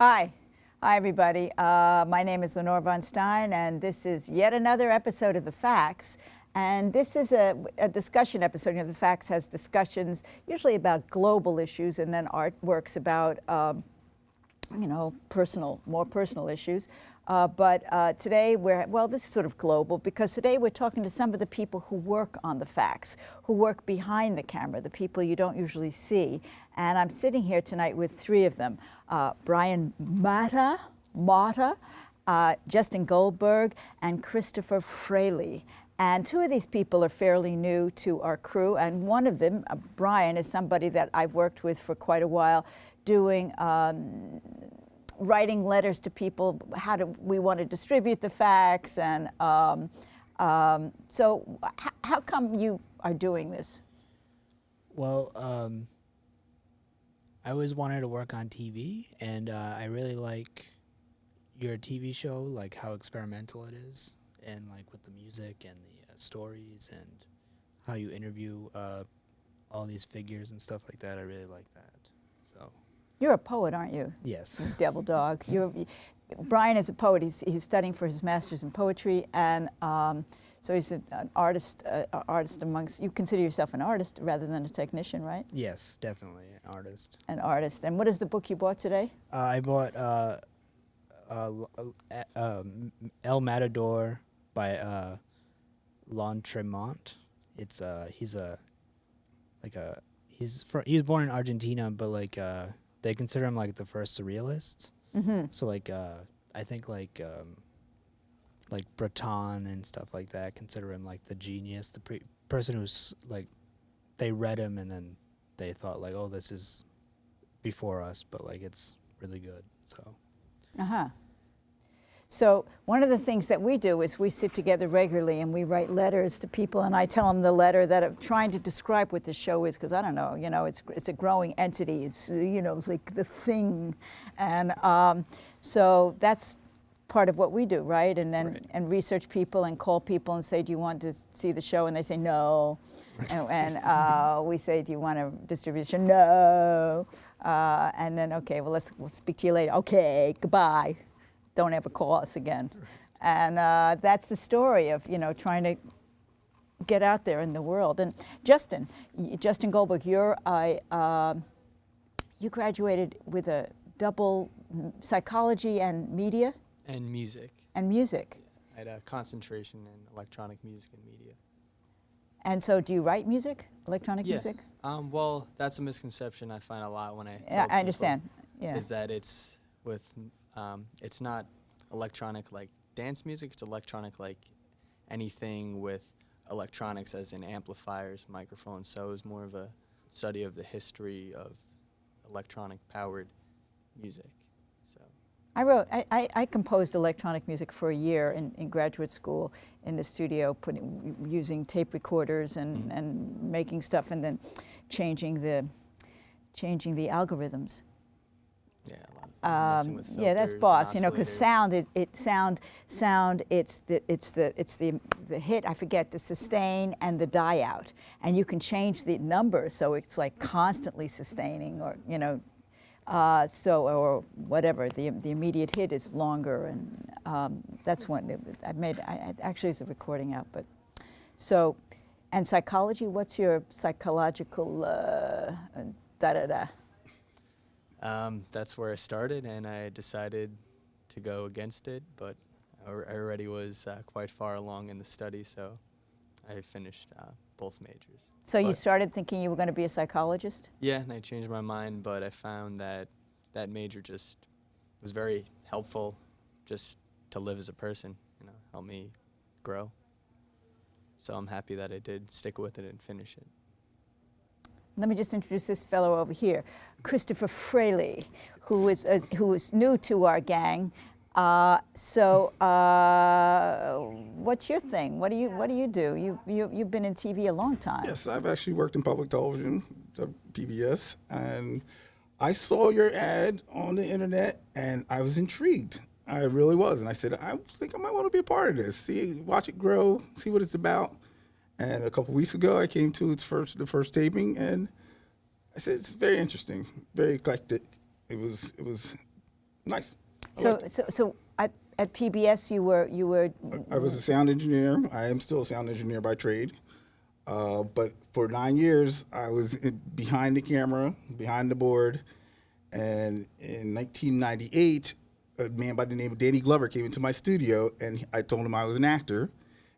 Hi. Hi, everybody. My name is Lenore Von Stein, and this is yet another episode of The Facts. And this is a discussion episode. You know, The Facts has discussions usually about global issues, and then artworks about, you know, more personal issues. But today this is sort of global, because today we're talking to some of the people who work on The Facts, who work behind the camera, the people you don't usually see. And I'm sitting here tonight with three of them, Brian Mata, Justin Goldberg, and Christopher Fraley. And two of these people are fairly new to our crew, and one of them, Brian, is somebody that I've worked with for quite a while, doing writing letters to people, how do we want to distribute the facts, and so how come you are doing this? Well, I always wanted to work on TV, and I really like your TV show, like how experimental it is, and like with the music and the stories and how you interview all these figures and stuff like that. I really like that. So. You're a poet, aren't you? Yes. You devil dog. Brian is a poet. He's studying for his master's in poetry, and so he's an artist. Artist amongst. You consider yourself an artist rather than a technician, right? Yes, definitely an artist. An artist. And what is the book you bought today? I bought El Matador by L'Entremont. It's he was born in Argentina, but like they consider him like the first surrealist. Mm-hmm. So like I think like Breton and stuff like that consider him like the genius, the person who's like they read him and then they thought like, oh, this is before us, but like it's really good. So. So one of the things that we do is we sit together regularly and we write letters to people, and I tell them the letter that I'm trying to describe what the show is, because I don't know, you know, it's a growing entity. It's, you know, it's like the thing, and so that's part of what we do, right? And then right. And research people and call people and say, do you want to see the show? And they say no, and we say, do you want a distribution? No, and then okay, well we'll speak to you later. Okay, goodbye. Don't ever call us again. And that's the story of, you know, trying to get out there in the world. And Justin Goldberg, you graduated with a double psychology and media? And music. And music. Yeah, I had a concentration in electronic music and media. And so do you write music, electronic music? Well, that's a misconception I find a lot when I I understand. Yeah. Is that it's with it's not electronic like dance music, it's electronic like anything with electronics as in amplifiers, microphones. So it was more of a study of the history of electronic powered music. So I composed electronic music for a year in graduate school in the studio, using tape recorders and making stuff, and then changing the algorithms. Yeah, a lot of messing with filters, yeah, that's boss. You know, because oscillators. sound. It's the hit. I forget the sustain and the die out, and you can change the number so it's like constantly sustaining, or you know, or whatever. The immediate hit is longer, and that's one I actually is a recording out, but so, and psychology. What's your psychological That's where I started, and I decided to go against it, but I already was quite far along in the study, so I finished both majors. So you started thinking you were going to be a psychologist? Yeah, and I changed my mind, but I found that that major just was very helpful just to live as a person, you know, help me grow. So I'm happy that I did stick with it and finish it. Let me just introduce this fellow over here, Christopher Fraley, who is new to our gang. What's your thing? What do you do? You've been in TV a long time. Yes, I've actually worked in public television, PBS, and I saw your ad on the internet, and I was intrigued. I really was, and I said, I think I might want to be a part of this. Watch it grow, see what it's about. And a couple weeks ago, I came to the first taping, and I said it's very interesting, very eclectic. It was nice. So at PBS you were. I was a sound engineer. I am still a sound engineer by trade. But for 9 years, I was behind the camera, behind the board. And in 1998, a man by the name of Danny Glover came into my studio, and I told him I was an actor.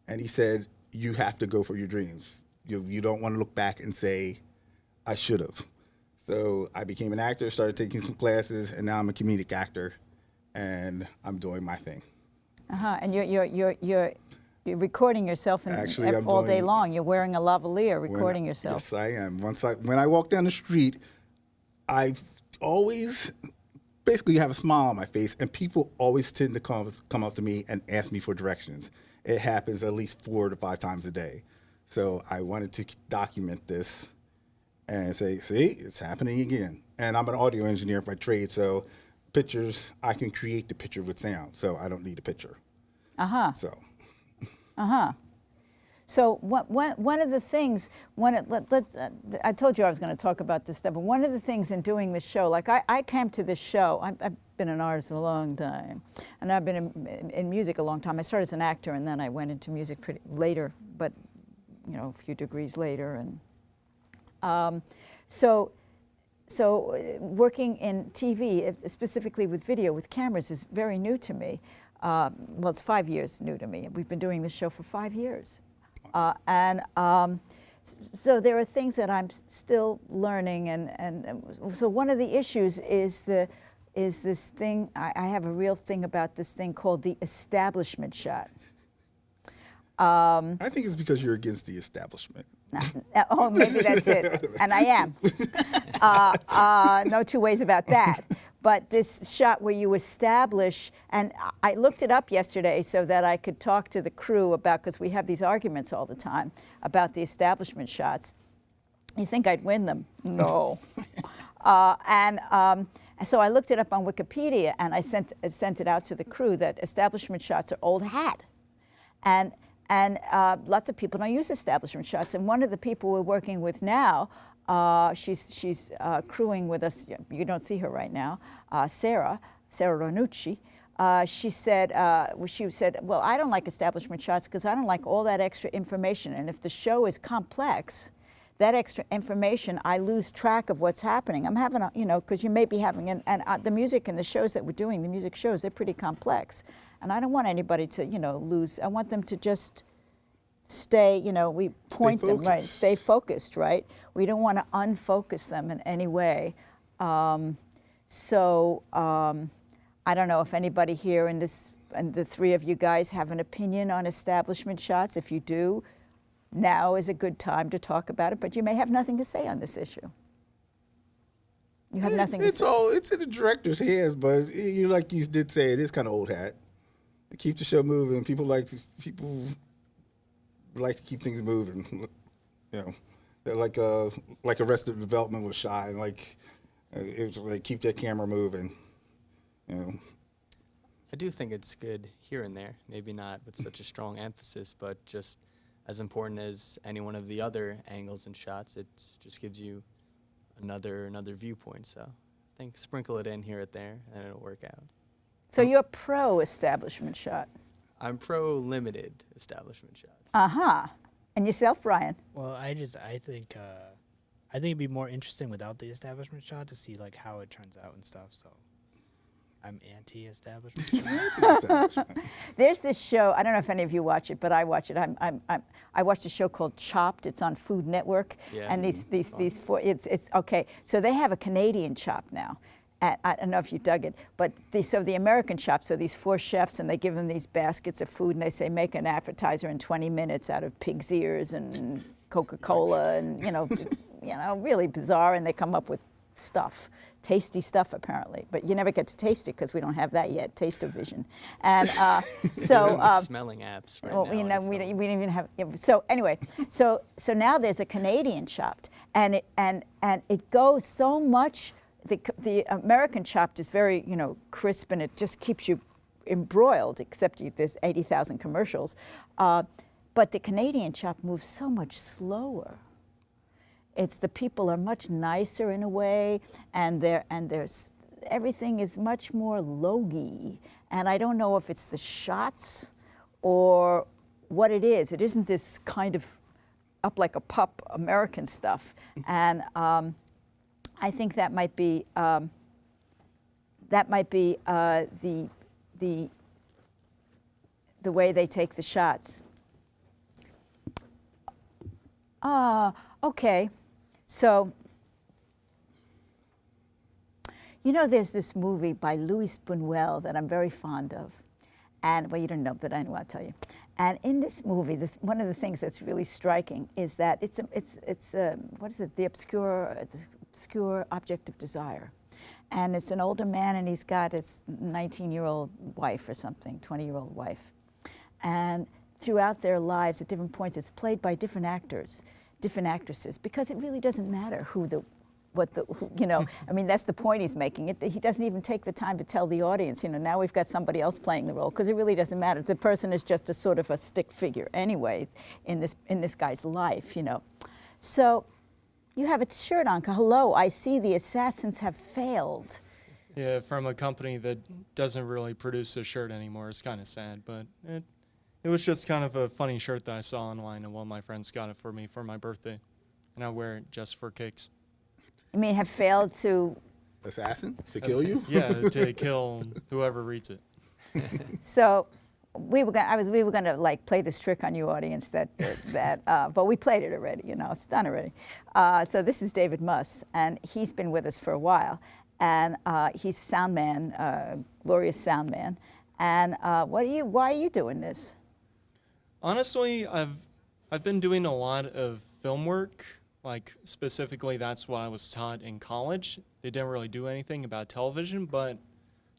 And he said, you have to go for your dreams. You don't want to look back and say, I should have. So I became an actor, started taking some classes, and now I'm a comedic actor, and I'm doing my thing. And you're recording yourself all day long. You're wearing a lavalier, recording yourself. Yes, I am. When I walk down the street, I always basically have a smile on my face, and people always tend to come up to me and ask me for directions. It happens at least 4 to 5 times a day. So I wanted to document this and say, see, it's happening again. And I'm an audio engineer by trade, so pictures, I can create the picture with sound, so I don't need a picture. So one of the things, I told you I was going to talk about this stuff, but one of the things in doing this show, like I came to this show, I've been an artist a long time, and I've been in music a long time. I started as an actor, and then I went into music pretty later, but a few degrees later. And so working in TV, specifically with video, with cameras, is very new to me. Well, it's 5 years new to me. We've been doing this show for 5 years. So there are things that I'm still learning, and so one of the issues is this thing, I have a real thing about this thing called the establishment shot. I think it's because you're against the establishment. Oh, maybe that's it. And I am. No two ways about that. But this shot where you establish, and I looked it up yesterday so that I could talk to the crew about, because we have these arguments all the time about the establishment shots. You think I'd win them? No. So I looked it up on Wikipedia, and I sent it out to the crew that establishment shots are old hat. And lots of people don't use establishment shots. And one of the people we're working with now, she's crewing with us. You don't see her right now, Sarah Ronucci. She said, well, I don't like establishment shots because I don't like all that extra information. And if the show is complex, that extra information, I lose track of what's happening. I'm having because you may be having, and the music and the shows that we're doing, the music shows, they're pretty complex. And I don't want anybody to, lose. I want them to just stay, we point them, right? Stay focused, right? We don't want to unfocus them in any way. I don't know if anybody here and the three of you guys have an opinion on establishment shots. If you do, now is a good time to talk about it, but you may have nothing to say on this issue. You have nothing to say. It's in the director's hands, but like you did say, it is kind of old hat. It keeps the show moving. People like to keep things moving. They're like Arrested Development was shot, and it was like keep that camera moving. I do think it's good here and there. Maybe not with such a strong emphasis, but just as important as any one of the other angles and shots, it just gives you another viewpoint. So I think sprinkle it in here and there, and it'll work out. So you're pro establishment shot? I'm pro limited establishment shots. And yourself, Brian? Well, I think it'd be more interesting without the establishment shot to see how it turns out and stuff. So I'm anti-establishment shot. There's this show. I don't know if any of you watch it, but I watch it. I watched a show called Chopped. It's on Food Network. Yeah, and these four. It's okay. So they have a Canadian Chop now. I don't know if you dug it, but the American Chop, so these 4 chefs, and they give them these baskets of food, and they say, make an appetizer in 20 minutes out of pig's ears and Coca-Cola, and, really bizarre, and they come up with stuff, tasty stuff apparently, but you never get to taste it because we don't have that yet, taste-o-vision. And so smelling apps right well, now. you know, on we your don't, phone. we don't even have. So anyway, so now there's a Canadian Chopped, and it goes so much. The American Chopped is very, you know, crisp, and it just keeps you embroiled. Except there's 80,000 commercials, but the Canadian Chopped moves so much slower. It's the people are much nicer in a way, and there's everything is much more logy. And I don't know if it's the shots or what it is. It isn't this kind of up like a pup American stuff. And I think that might be the way they take the shots. Okay. So, you know, there's this movie by Louis Buñuel that I'm very fond of. And, well, you don't know, but I know I'll tell you. And in this movie, one of the things that's really striking is that it's what is it? The obscure object of desire. And it's an older man, and he's got his 19-year-old wife or something, 20-year-old wife. And throughout their lives, at different points, it's played by different actors, different actresses, because it really doesn't matter who, you know, I mean, that's the point he's making. He doesn't even take the time to tell the audience, you know, now we've got somebody else playing the role, because it really doesn't matter. The person is just a sort of a stick figure anyway in this guy's life, you know. So you have a shirt on. Hello, I see the assassins have failed. Yeah, from a company that doesn't really produce a shirt anymore. It's kind of sad, but it was just kind of a funny shirt that I saw online, and one of my friends got it for me for my birthday, and I wear it just for kicks. You mean have failed to? Assassin to kill you? Yeah, to kill whoever reads it. So we were gonna like play this trick on you, audience. But we played it already. You know, it's done already. So this is David Muss, and he's been with us for a while, and he's a sound man, glorious sound man. And why are you doing this? Honestly, I've been doing a lot of film work. Like, specifically, that's what I was taught in college. They didn't really do anything about television, but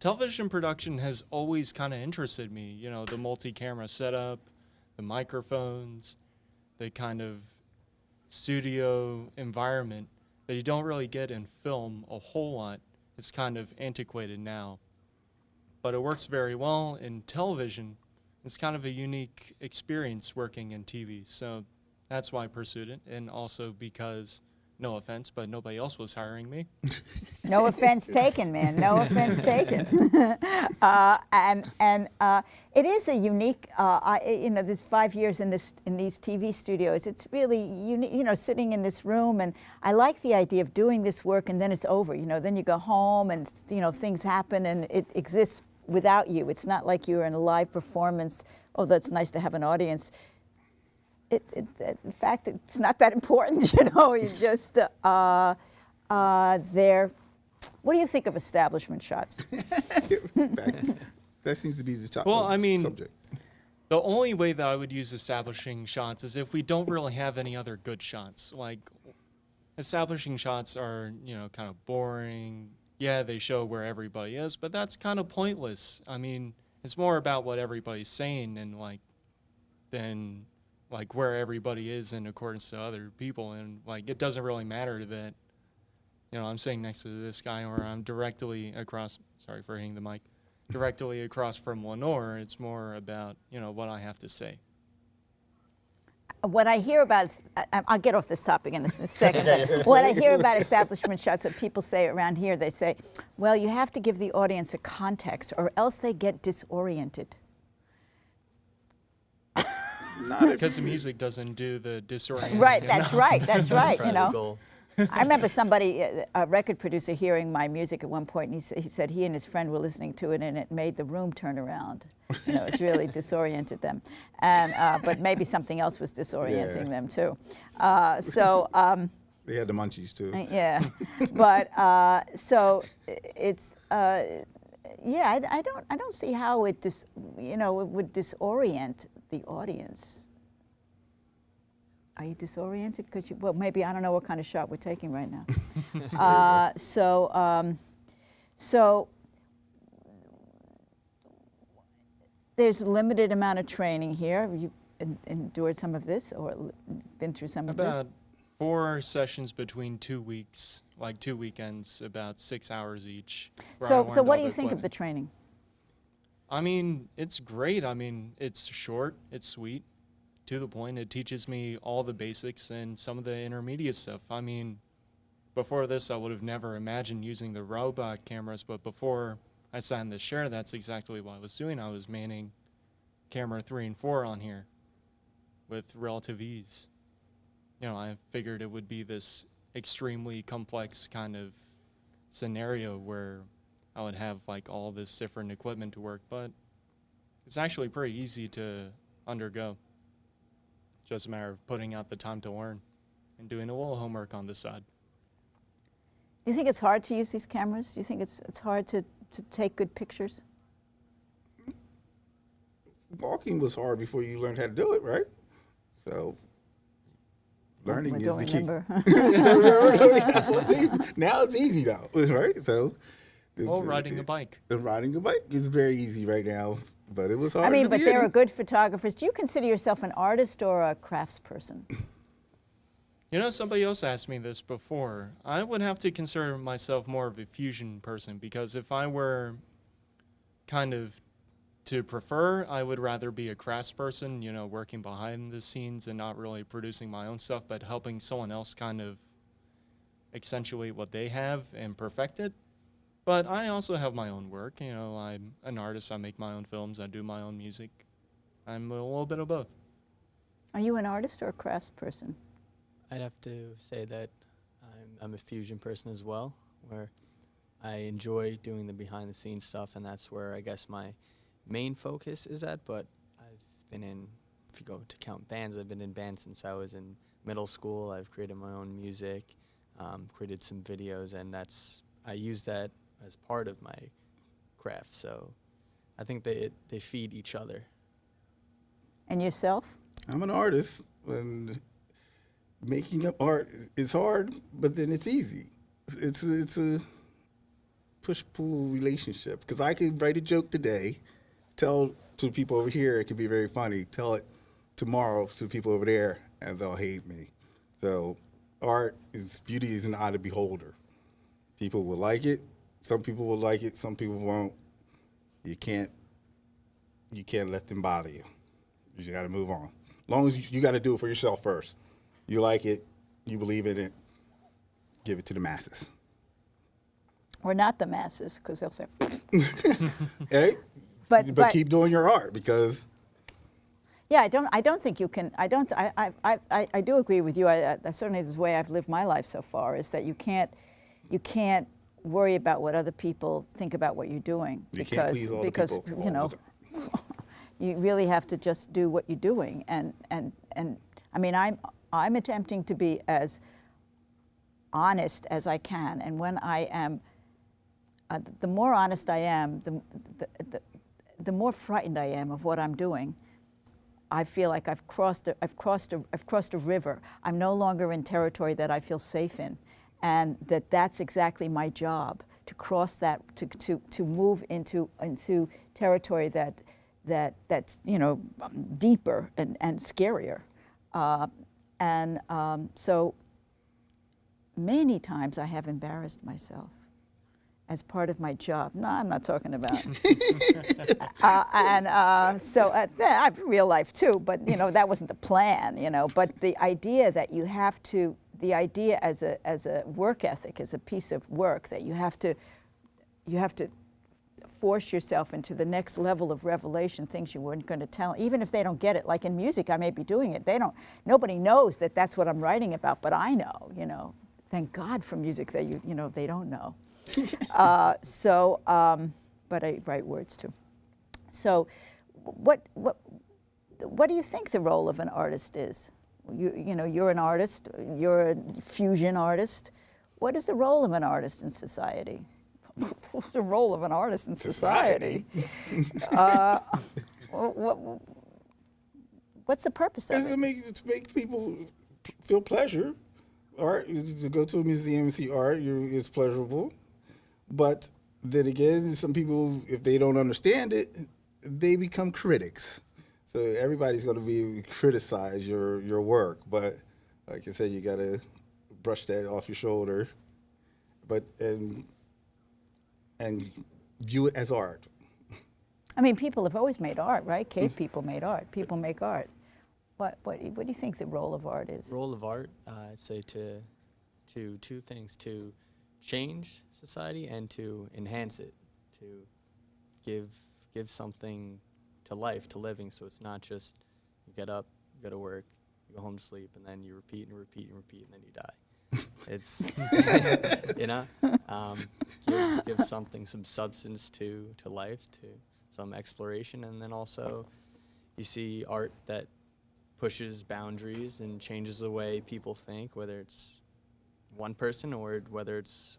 television production has always kind of interested me. You know, the multi-camera setup, the microphones, the kind of studio environment that you don't really get in film a whole lot. It's kind of antiquated now. But it works very well in television. It's kind of a unique experience working in TV. So that's why I pursued it. And also because, no offense, but nobody else was hiring me. No offense taken, man. No offense taken. It is a unique. You know, this 5 years in these TV studios. It's really unique. You know, sitting in this room, and I like the idea of doing this work, and then it's over. You know, then you go home, and you know things happen, and it exists without you. It's not like you're in a live performance. Oh, that's nice to have an audience. In fact, it's not that important, you know. You just there. What do you think of establishment shots? That seems to be the top Well, I mean, subject. the only way that I would use establishing shots is if we don't really have any other good shots. Like, establishing shots are, you know, kind of boring. Yeah, they show where everybody is, but that's kind of pointless. I mean, it's more about what everybody's saying and than where everybody is in accordance to other people. And like, it doesn't really matter that, you know, I'm sitting next to this guy or I'm directly across, sorry for hitting the mic, directly across from Lenore. It's more about, you know, what I have to say. What I hear about, I'll get off this topic in a second. What I hear about establishment shots, what people say around here, they say, well, you have to give the audience a context or else they get disoriented. Because the music doesn't do the disorienting. Right, that's right, that's right, you know. Goal. I remember somebody, a record producer, hearing my music at one point, and he said he and his friend were listening to it, and it made the room turn around. You know, it's really disoriented them, and but maybe something else was disorienting them too. They had the munchies too. Yeah, but so it's yeah. I don't see how it it would disorient the audience. Are you disoriented? Because well, maybe I don't know what kind of shot we're taking right now. So there's a limited amount of training here. You've endured some of this, or been through some of this. About 4 sessions between 2 weeks, like 2 weekends, about 6 hours each. where I So learned what all do you the think of the equipment. training? I mean, it's great. I mean, it's short, it's sweet, to the point. It teaches me all the basics and some of the intermediate stuff. I mean, before this, I would have never imagined using the robot cameras, but before I signed the share, that's exactly what I was doing. I was manning camera 3 and 4 on here with relative ease. You know, I figured it would be this extremely complex kind of scenario where I would have like all this different equipment to work, but it's actually pretty easy to undergo. Just a matter of putting out the time to learn and doing a little homework on the side. Do you think it's hard to use these cameras? Do you think it's hard to take good pictures? Walking was hard before you learned how to do it, right? So learning I is don't the key. remember. Now it's easy though, right? So Or riding a bike. riding a bike is very easy right now, but it was hard. I mean, in the but there are beginning. good photographers. Do you consider yourself an artist or a craftsperson? You know, somebody else asked me this before. I would have to consider myself more of a fusion person, because if I were kind of to prefer, I would rather be a craftsperson, you know, working behind the scenes and not really producing my own stuff, but helping someone else kind of accentuate what they have and perfect it. But I also have my own work. You know, I'm an artist. I make my own films. I do my own music. I'm a little bit of both. Are you an artist or a craftsperson? I'd have to say that I'm a fusion person as well, where I enjoy doing the behind-the-scenes stuff, and that's where I guess my main focus is at. But I've been in, if you go to count bands, I've been in bands since I was in middle school. I've created my own music, created some videos, and I use that as part of my craft. So I think they feed each other. And yourself? I'm an artist, and making up art is hard, but then it's easy. It's a push-pull relationship, because I could write a joke today, tell to the people over here it could be very funny, tell it tomorrow to the people over there, and they'll hate me. So beauty is an eye of the beholder. People will like it. Some people will like it. Some people won't. You can't let them bother you. You just got to move on. As long as you got to do it for yourself first. You like it, you believe in it, give it to the masses. Or not the masses, because they'll say, Hey? But keep doing your art, because yeah, I don't think you can. I do agree with you. I certainly, the way I've lived my life so far is that you can't worry about what other people think about what you're doing, you can't please all the people you all know, the time. you really have to just do what you're doing. And I mean, I'm attempting to be as honest as I can, and when I am, the more honest I am, the more frightened I am of what I'm doing. I feel like I've crossed a river. I'm no longer in territory that I feel safe in, and that's exactly my job, to cross that, to move into territory that's, you know, deeper and scarier. So many times I have embarrassed myself as part of my job. No, I'm not talking about. Real life too, but you know, that wasn't the plan, you know. But the idea that you have to, the idea as a work ethic, as a piece of work, that you have to force yourself into the next level of revelation, things you weren't going to tell, even if they don't get it. Like in music, I may be doing it. Nobody knows that that's what I'm writing about, but I know, you know. Thank God for music that you know, they don't know. But I write words too. So what do you think the role of an artist is? You know, you're an artist, you're a fusion artist. What is the role of an artist in society? What's the role of an artist in society? What's the purpose of it? To make people feel pleasure. Art, to go to a museum and see art, is pleasurable. But then again, some people, if they don't understand it, they become critics. So everybody's going to be criticize your work. But like I said, you got to brush that off your shoulder. But and view it as art. I mean, people have always made art, right? Cave people made art. People make art. What do you think the role of art is? Role of art, I'd say to two things: to change society and to enhance it, to give something to life, to living. So it's not just you get up, you go to work, you go home to sleep, and then you repeat and repeat and repeat, and then you die. It's give something, some substance to life, to some exploration, and then also you see art that pushes boundaries and changes the way people think, whether it's one person or whether it's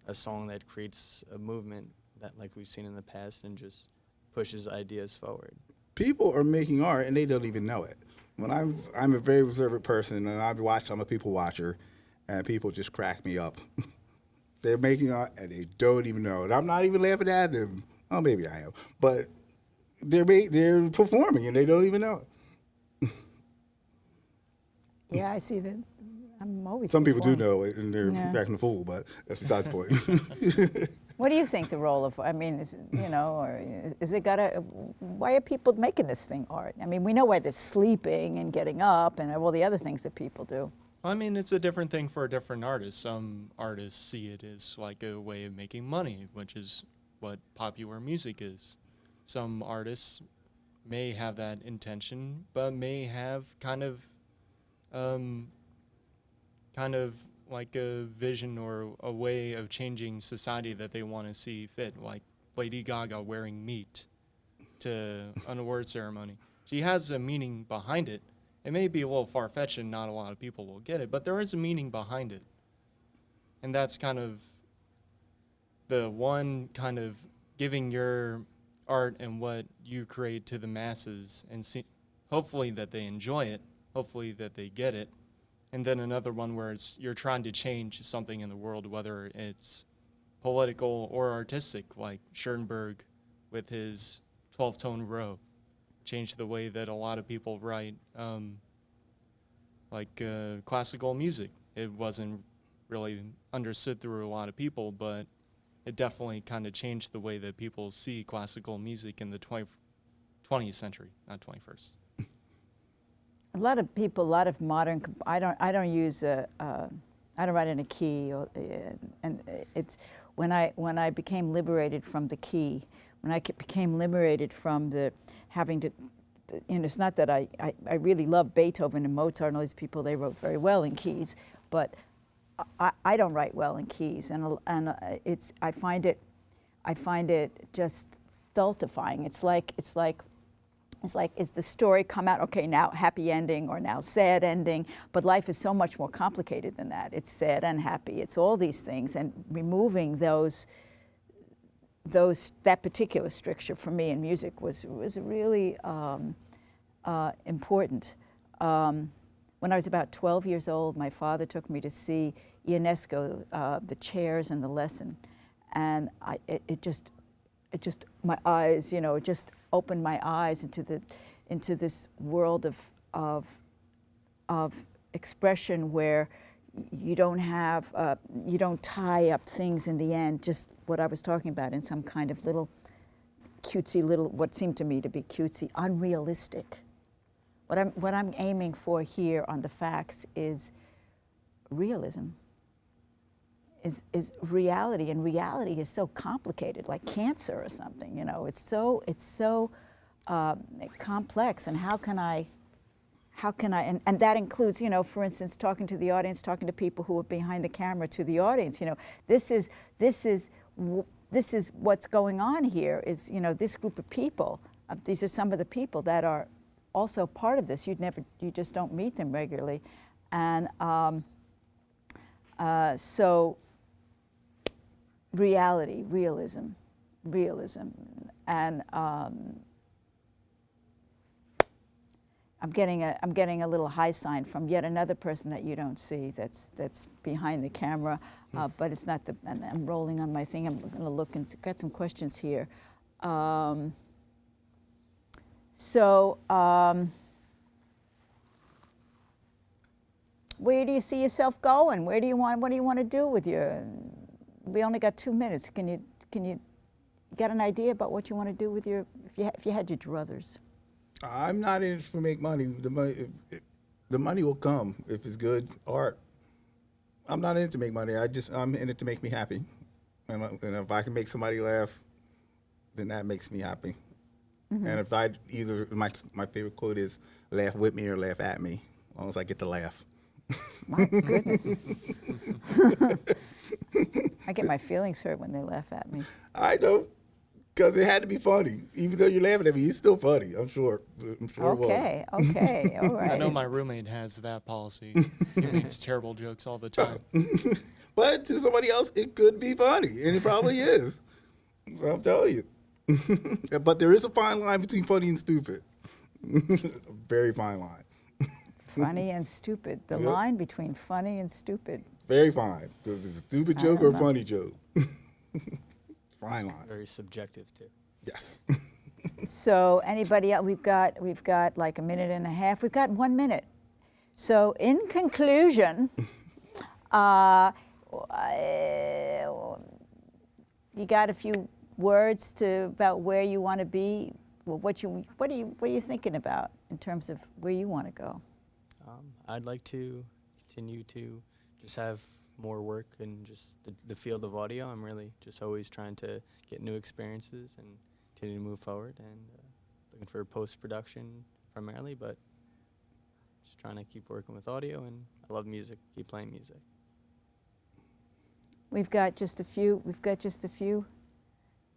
a song that creates a movement that, like we've seen in the past, and just pushes ideas forward. People are making art and they don't even know it. When I'm a very observant person, and I'm a people watcher, and people just crack me up. They're making art and they don't even know it. I'm not even laughing at them. Oh, maybe I am, but they're performing and they don't even know it. Yeah, I see that. I'm always. Some people do performing. know it and they're Yeah. acting a fool, but that's besides the point. What do you think the role of? I mean, or is it gotta? Why are people making this thing art? I mean, we know why they're sleeping and getting up and all the other things that people do. I mean, it's a different thing for different artists. Some artists see it as like a way of making money, which is what popular music is. Some artists may have that intention, but may have kind of like a vision or a way of changing society that they want to see fit, like Lady Gaga wearing meat to an award ceremony. She has a meaning behind it. It may be a little far-fetched and not a lot of people will get it, but there is a meaning behind it. And that's kind of the one kind of giving your art and what you create to the masses and hopefully that they enjoy it, hopefully that they get it. And then another one where you're trying to change something in the world, whether it's political or artistic, like Schoenberg with his 12-tone row. Changed the way that a lot of people write, classical music. It wasn't really understood through a lot of people, but it definitely kind of changed the way that people see classical music in the 20th century, not 21st. A lot of people, a lot of modern. I don't use I don't write in a key, and it's when I became liberated from the key. When I became liberated from the having to, it's not that I really love Beethoven and Mozart and all these people. They wrote very well in keys, but I don't write well in keys, and I find it just stultifying. It's like is the story come out, okay, now happy ending or now sad ending, but life is so much more complicated than that. It's sad and happy. It's all these things, and removing that particular stricture for me in music was really important. When I was about 12 years old, my father took me to see Ionesco, the chairs and the lesson, and it just my eyes, it just opened my eyes into this world of expression where you don't tie up things in the end, just what I was talking about, in some kind of little cutesy, what seemed to me to be cutesy, unrealistic. What I'm aiming for here on the facts is realism, is reality, and reality is so complicated, like cancer or something. It's so complex, and how can I, and that includes, for instance, talking to the audience, talking to people who are behind the camera, to the audience. This is what's going on here. Is this group of people. These are some of the people that are also part of this. You just don't meet them regularly, and so reality, realism, I'm getting a little high sign from yet another person that you don't see that's behind the camera, but it's not the. And I'm rolling on my thing. I'm going to look and got some questions here. Where do you see yourself going? What do you want to do with your? We only got 2 minutes. Can you get an idea about what you want to do with your? If you had your druthers. I'm not in it to make money. The money will come if it's good art. I'm not in it to make money. I'm in it to make me happy, and if I can make somebody laugh, then that makes me happy. Mm-hmm. And if my favorite quote is "laugh with me or laugh at me," as long as I get to laugh. My goodness. I get my feelings hurt when they laugh at me. I don't, because it had to be funny. Even though you're laughing at me, it's still funny. I'm sure it was. Okay, all right. I know my roommate has that policy. He makes terrible jokes all the time. But to somebody else, it could be funny, and it probably is. So I'm telling you. But there is a fine line between funny and stupid. A very fine line. Funny and stupid. The line between funny and stupid. Very fine, because it's a stupid joke or a funny joke. Fine line. Very subjective too. Yes. So anybody else? We've got like a minute and a half. We've got 1 minute. So in conclusion, you got a few words about where you want to be. Well, what are you thinking about in terms of where you want to go? I'd like to continue to just have more work in just the field of audio. I'm really just always trying to get new experiences and continue to move forward, and looking for post-production primarily, but just trying to keep working with audio, and I love music, keep playing music. We've got just a few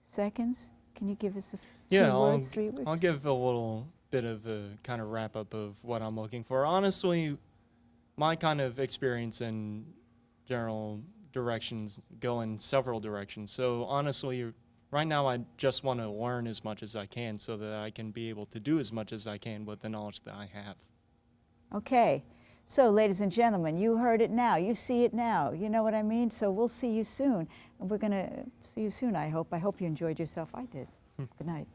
seconds. Can you give us three words? I'll give a little bit of a kind of wrap up of what I'm looking for. Honestly, my kind of experience in general directions go in several directions. So honestly, right now I just want to learn as much as I can so that I can be able to do as much as I can with the knowledge that I have. Okay. So, ladies and gentlemen, you heard it now. You see it now. You know what I mean? So we'll see you soon. And we're going to see you soon, I hope. I hope you enjoyed yourself. I did. Good night.